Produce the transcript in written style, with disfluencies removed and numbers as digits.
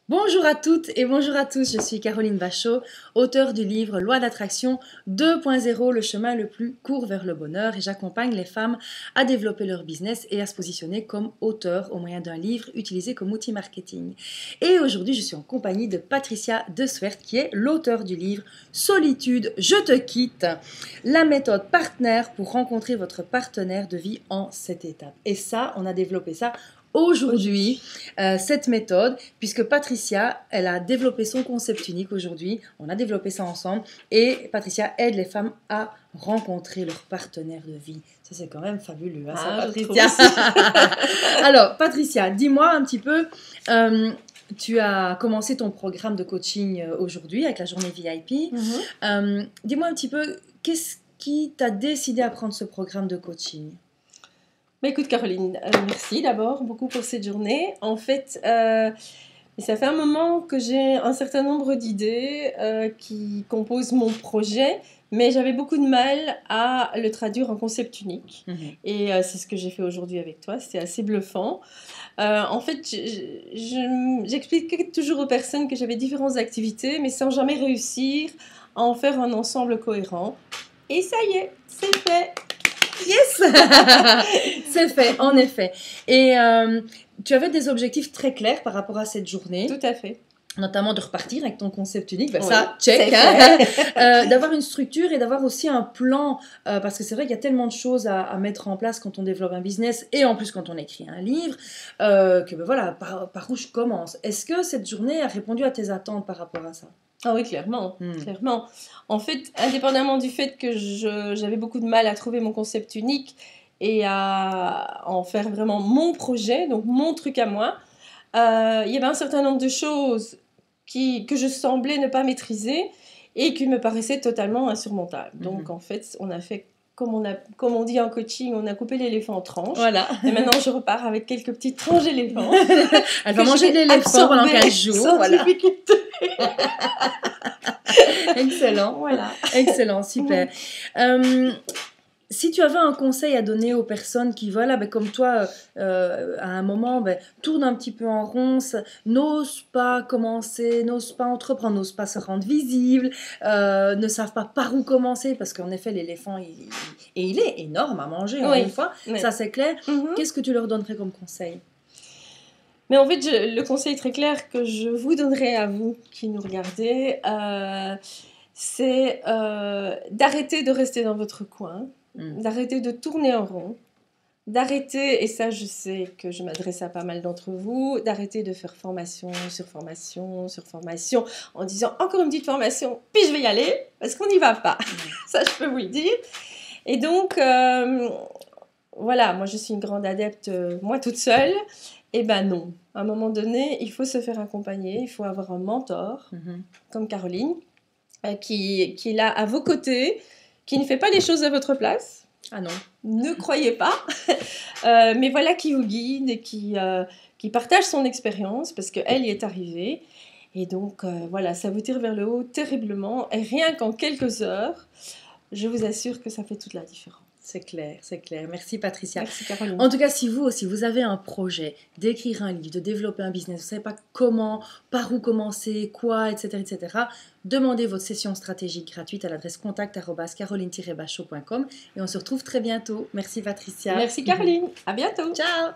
Bonjour à toutes et bonjour à tous, je suis Caroline Bachot, auteure du livre Loi d'attraction 2.0, le chemin le plus court vers le bonheur, et j'accompagne les femmes à développer leur business et à se positionner comme auteur au moyen d'un livre utilisé comme outil marketing. Et aujourd'hui, je suis en compagnie de Patricia De Swert, qui est l'auteure du livre Solitude, je te quitte, la méthode partenaire pour rencontrer votre partenaire de vie en 7 étapes. Et ça, on a développé ça aujourd'hui, cette méthode, puisque Patricia, elle a développé son concept unique aujourd'hui, on a développé ça ensemble, et Patricia aide les femmes à rencontrer leur partenaire de vie. Ça, c'est quand même fabuleux, hein, ça, Patricia. Alors, Patricia, dis-moi un petit peu, tu as commencé ton programme de coaching aujourd'hui avec la journée VIP. Dis-moi un petit peu, qu'est-ce qui t'a décidé à prendre ce programme de coaching ? Bah écoute Caroline, merci d'abord beaucoup pour cette journée. En fait, ça fait un moment que j'ai un certain nombre d'idées qui composent mon projet, mais j'avais beaucoup de mal à le traduire en concept unique. Et c'est ce que j'ai fait aujourd'hui avec toi, c'était assez bluffant. En fait, j'expliquais toujours aux personnes que j'avais différentes activités, mais sans jamais réussir à en faire un ensemble cohérent. Et ça y est, c'est fait. Yes. C'est fait, en effet. Et tu avais des objectifs très clairs par rapport à cette journée. Tout à fait. Notamment de repartir avec ton concept unique. Ben, oui, ça, check. Hein. D'avoir une structure et d'avoir aussi un plan. Parce que c'est vrai qu'il y a tellement de choses à mettre en place quand on développe un business et en plus quand on écrit un livre. Que ben voilà, par où je commence. Est-ce que cette journée a répondu à tes attentes par rapport à ça ? Ah oui, clairement, clairement. En fait, indépendamment du fait que j'avais beaucoup de mal à trouver mon concept unique et à en faire vraiment mon projet, donc mon truc à moi, il y avait un certain nombre de choses que je semblais ne pas maîtriser et qui me paraissaient totalement insurmontables. Donc en fait, on a fait comme on dit en coaching, on a coupé l'éléphant en tranches. Voilà. Et maintenant, je repars avec quelques petites tranches d'éléphant. Elle va manger de l'éléphant pendant 15 jours. Voilà. Excellent. Voilà. Excellent, super. Si tu avais un conseil à donner aux personnes qui, voilà, ben, comme toi, à un moment, ben, tournent un petit peu en rond, n'osent pas commencer, n'osent pas entreprendre, n'osent pas se rendre visible, ne savent pas par où commencer, parce qu'en effet, l'éléphant, il est énorme à manger, oui. une fois, ça c'est clair. Qu'est-ce que tu leur donnerais comme conseil ? Mais en fait, le conseil très clair que je vous donnerai à vous qui nous regardez, c'est d'arrêter de rester dans votre coin, d'arrêter de tourner en rond, d'arrêter, et ça je sais que je m'adresse à pas mal d'entre vous, d'arrêter de faire formation sur formation sur formation en disant encore une petite formation, puis je vais y aller, parce qu'on n'y va pas. Ça je peux vous le dire. Et donc, voilà, moi je suis une grande adepte, moi toute seule. Eh ben non, à un moment donné, il faut se faire accompagner, il faut avoir un mentor, comme Caroline, qui est là à vos côtés, qui ne fait pas les choses à votre place. Ah non. Ne croyez pas. Mais voilà, qui vous guide et qui partage son expérience, parce qu'elle y est arrivée. Et donc, voilà, ça vous tire vers le haut terriblement. Et rien qu'en quelques heures, je vous assure que ça fait toute la différence. C'est clair, c'est clair. Merci Patricia. Merci Caroline. En tout cas, si vous aussi, vous avez un projet d'écrire un livre, de développer un business, vous ne savez pas comment, par où commencer, quoi, etc., demandez votre session stratégique gratuite à l'adresse contact@caroline-bachot.com et on se retrouve très bientôt. Merci Patricia. Merci Caroline. À bientôt. Ciao.